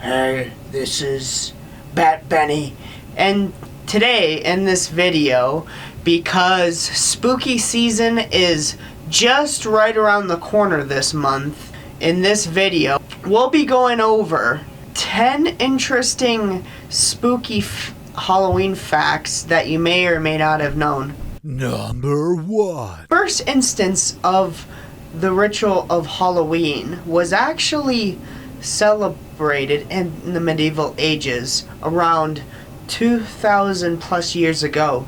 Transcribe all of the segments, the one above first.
Hey, this is Bat Benny, and today in this video, because spooky season is just right around the corner this month, in this video, we'll be going over 10 interesting spooky Halloween facts that you may or may not have known. Number 1. First instance of the ritual of Halloween was actually celebrated in the medieval ages around 2,000 plus years ago.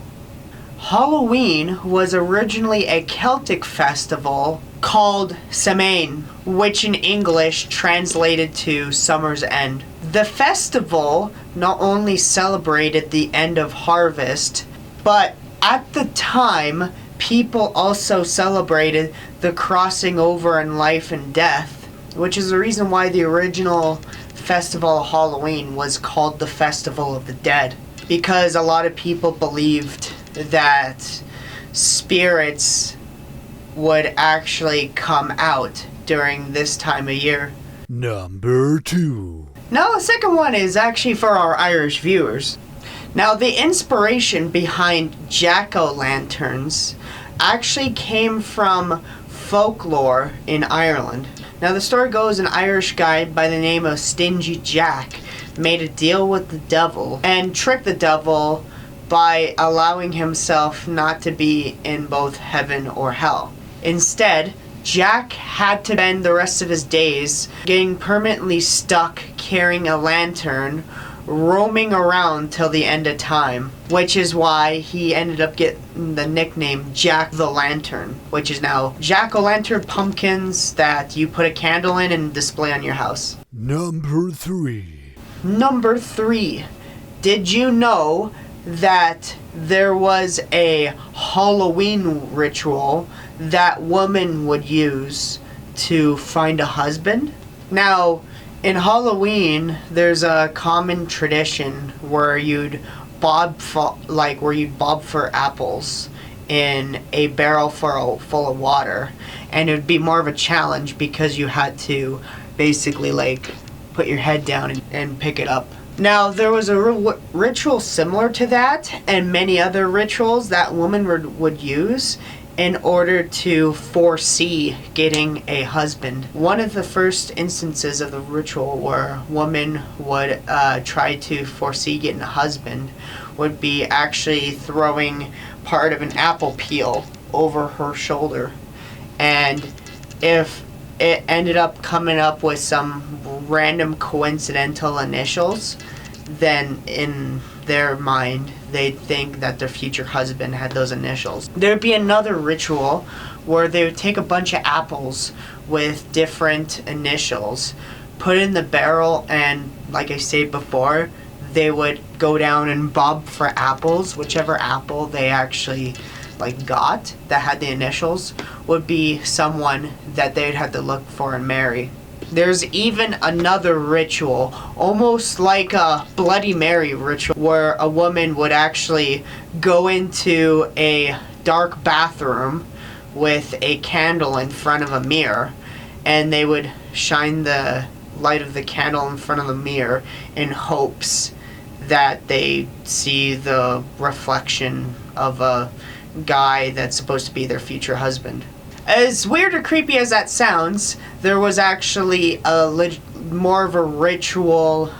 Halloween was originally a Celtic festival called Samhain, which in English translated to Summer's End. The festival not only celebrated the end of harvest, but at the time, people also celebrated the crossing over in life and death, which is the reason why the original festival of Halloween was called the Festival of the Dead, because a lot of people believed that spirits would actually come out during this time of year. Number 2. Now the second one is actually for our Irish viewers. Now the inspiration behind jack-o'-lanterns actually came from folklore in Ireland. Now the story goes an Irish guy by the name of Stingy Jack made a deal with the devil and tricked the devil by allowing himself not to be in both heaven or hell. Instead, Jack had to spend the rest of his days getting permanently stuck carrying a lantern, roaming around till the end of time, which is why he ended up getting the nickname Jack the Lantern, which is now jack-o'-lantern pumpkins that you put a candle in and display on your house. Number 3. Number 3. Did you know that there was a Halloween ritual that women would use to find a husband? Now, in Halloween, there's a common tradition where you'd bob for apples in a barrel full of water, and it would be more of a challenge because you had to basically put your head down and pick it up. Now, there was a ritual similar to that and many other rituals that women would use in order to foresee getting a husband. One of the first instances of the ritual where women would try to foresee getting a husband would be actually throwing part of an apple peel over her shoulder. And if it ended up coming up with some random coincidental initials, then in their mind they'd think that their future husband had those initials. There'd be another ritual where they would take a bunch of apples with different initials, put in the barrel, and like I said before, they would go down and bob for apples. Whichever apple they actually got that had the initials would be someone that they'd have to look for and marry. There's even another ritual, almost like a Bloody Mary ritual, where a woman would actually go into a dark bathroom with a candle in front of a mirror, and they would shine the light of the candle in front of the mirror in hopes that they see the reflection of a guy that's supposed to be their future husband. As weird or creepy as that sounds, there was actually more of a ritual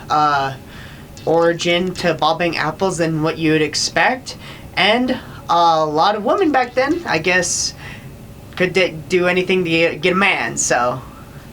origin to bobbing apples than what you would expect, and a lot of women back then, I guess, could do anything to get a man, so.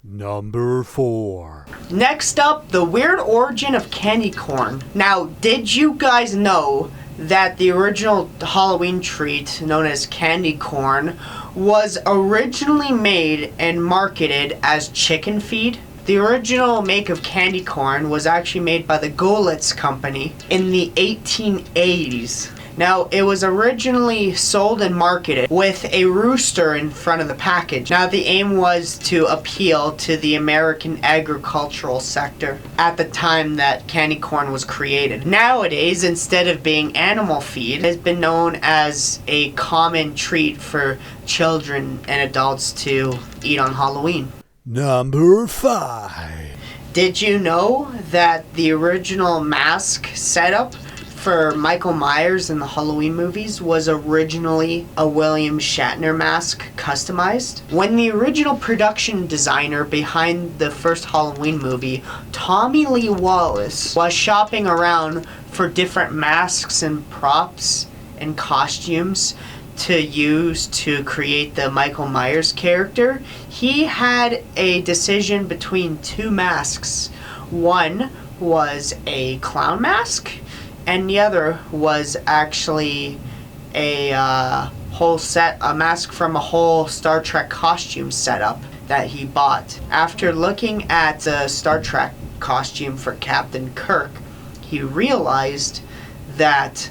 Number 4. Next up, the weird origin of candy corn. Now, did you guys know that the original Halloween treat, known as candy corn, was originally made and marketed as chicken feed? The original make of candy corn was actually made by the Golitz Company in the 1880s. Now, it was originally sold and marketed with a rooster in front of the package. Now, the aim was to appeal to the American agricultural sector at the time that candy corn was created. Nowadays, instead of being animal feed, it has been known as a common treat for children and adults to eat on Halloween. Number 5. Did you know that the original mask setup for Michael Myers in the Halloween movies was originally a William Shatner mask customized? When the original production designer behind the first Halloween movie, Tommy Lee Wallace, was shopping around for different masks and props and costumes to use to create the Michael Myers character, he had a decision between two masks. One was a clown mask, and the other was actually a mask from a whole Star Trek costume setup that he bought. After looking at the Star Trek costume for Captain Kirk, he realized that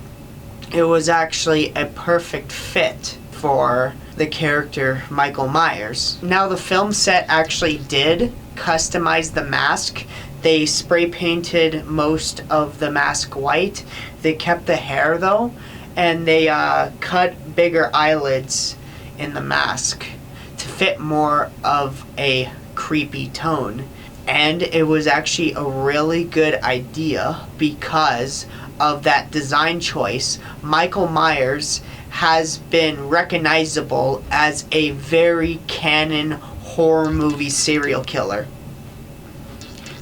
it was actually a perfect fit for the character Michael Myers. Now, the film set actually did customize the mask. They spray painted most of the mask white. They kept the hair though, and they cut bigger eyelids in the mask to fit more of a creepy tone. And it was actually a really good idea because of that design choice. Michael Myers has been recognizable as a very canon horror movie serial killer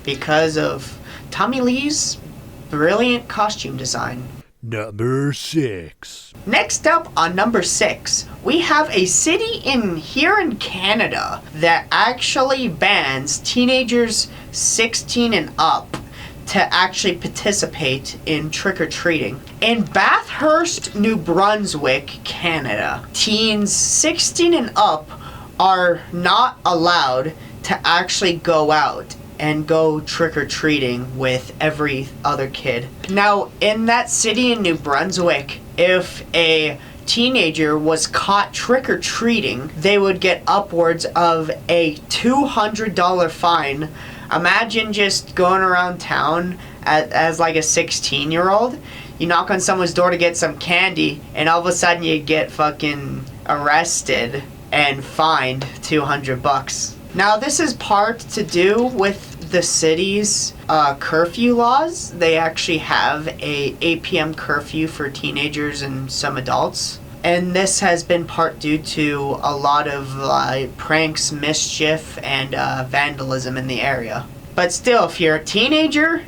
because of Tommy Lee's brilliant costume design. Number 6. Next up on number 6, we have a city here in Canada that actually bans teenagers 16 and up to actually participate in trick-or-treating. In Bathurst, New Brunswick, Canada, teens 16 and up are not allowed to actually go out and go trick-or-treating with every other kid. Now, in that city in New Brunswick, if a teenager was caught trick-or-treating, they would get upwards of a $200 fine. Imagine just going around town as like a 16-year-old. You knock on someone's door to get some candy, and all of a sudden you get fucking arrested and fined $200. Now, this is part to do with the city's curfew laws. They actually have a 8 p.m. curfew for teenagers and some adults. And this has been part due to a lot of pranks, mischief, and vandalism in the area. But still, if you're a teenager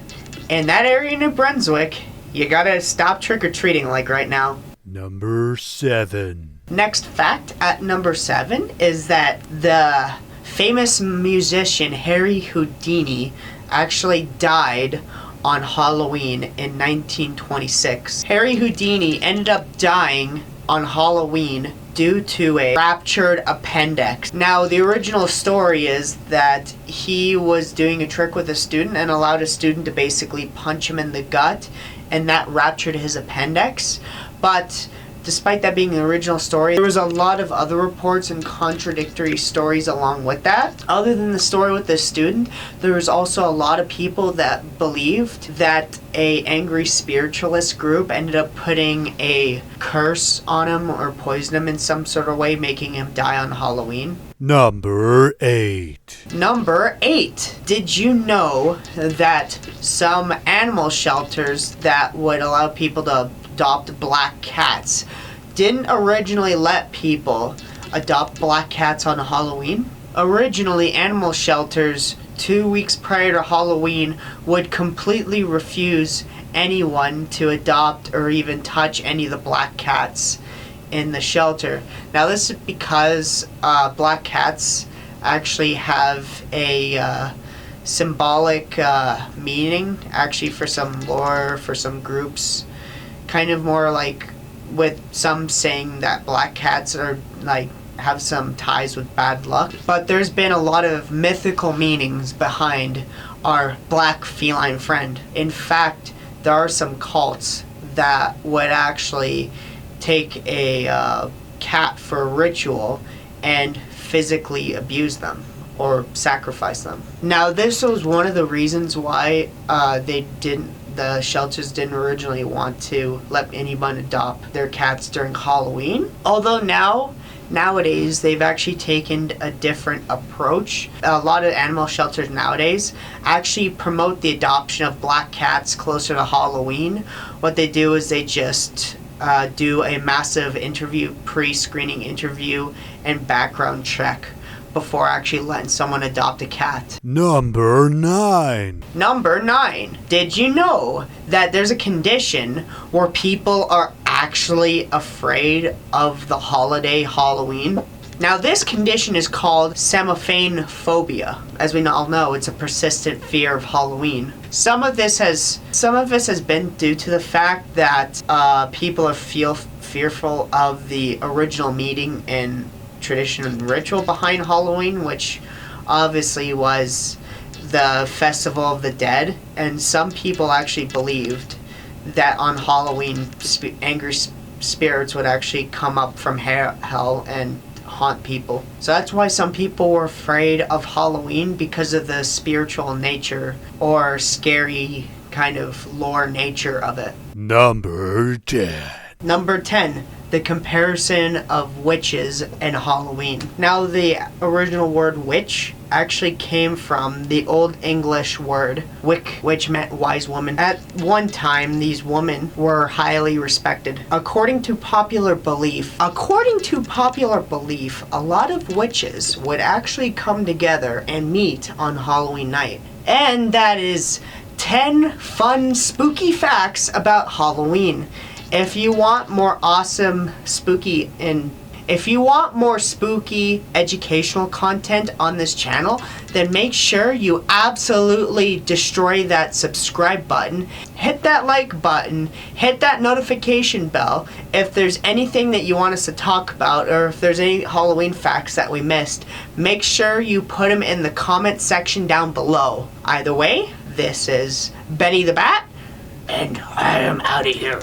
in that area in New Brunswick, you gotta stop trick-or-treating like right now. Number 7. Next fact at number 7 is that the famous musician Harry Houdini actually died on Halloween in 1926. Harry Houdini ended up dying on Halloween due to a fractured appendix. Now, the original story is that he was doing a trick with a student and allowed a student to basically punch him in the gut, and that ruptured his appendix. But despite that being the original story, there was a lot of other reports and contradictory stories along with that. Other than the story with the student, there was also a lot of people that believed that a angry spiritualist group ended up putting a curse on him or poisoned him in some sort of way, making him die on Halloween. Number 8. Number 8. Did you know that some animal shelters that would allow people to adopt black cats didn't originally let people adopt black cats on Halloween? Originally, animal shelters 2 weeks prior to Halloween would completely refuse anyone to adopt or even touch any of the black cats in the shelter. Now, this is because black cats actually have a symbolic meaning, actually, for some lore, for some groups. Kind of more like with some saying that black cats are like have some ties with bad luck. But there's been a lot of mythical meanings behind our black feline friend. In fact, there are some cults that would actually take a cat for a ritual and physically abuse them or sacrifice them. Now, this was one of the reasons why the shelters didn't originally want to let anyone adopt their cats during Halloween. Although now Nowadays, they've actually taken a different approach. A lot of animal shelters nowadays actually promote the adoption of black cats closer to Halloween. What they do is they just do a massive interview, pre-screening interview and background check before actually letting someone adopt a cat. Number 9. Number 9. Did you know that there's a condition where people are actually afraid of the holiday Halloween? Now, this condition is called semaphane-phobia. As we all know, it's a persistent fear of Halloween. Some of this has been due to the fact that people are fearful of the original meaning and tradition and ritual behind Halloween, which obviously was the Festival of the Dead. And some people actually believed that on Halloween, angry spirits would actually come up from hell and haunt people. So that's why some people were afraid of Halloween, because of the spiritual nature or scary kind of lore nature of it. Number 10. Number 10. The comparison of witches and Halloween. Now, the original word witch actually came from the Old English word wick, which meant wise woman. At one time, these women were highly respected. According to popular belief, a lot of witches would actually come together and meet on Halloween night. And that is 10 fun, spooky facts about Halloween. If you want more awesome, spooky educational content on this channel, then make sure you absolutely destroy that subscribe button, hit that like button, hit that notification bell. If there's anything that you want us to talk about, or if there's any Halloween facts that we missed, make sure you put them in the comment section down below. Either way, this is Benny the Bat, and I am out of here.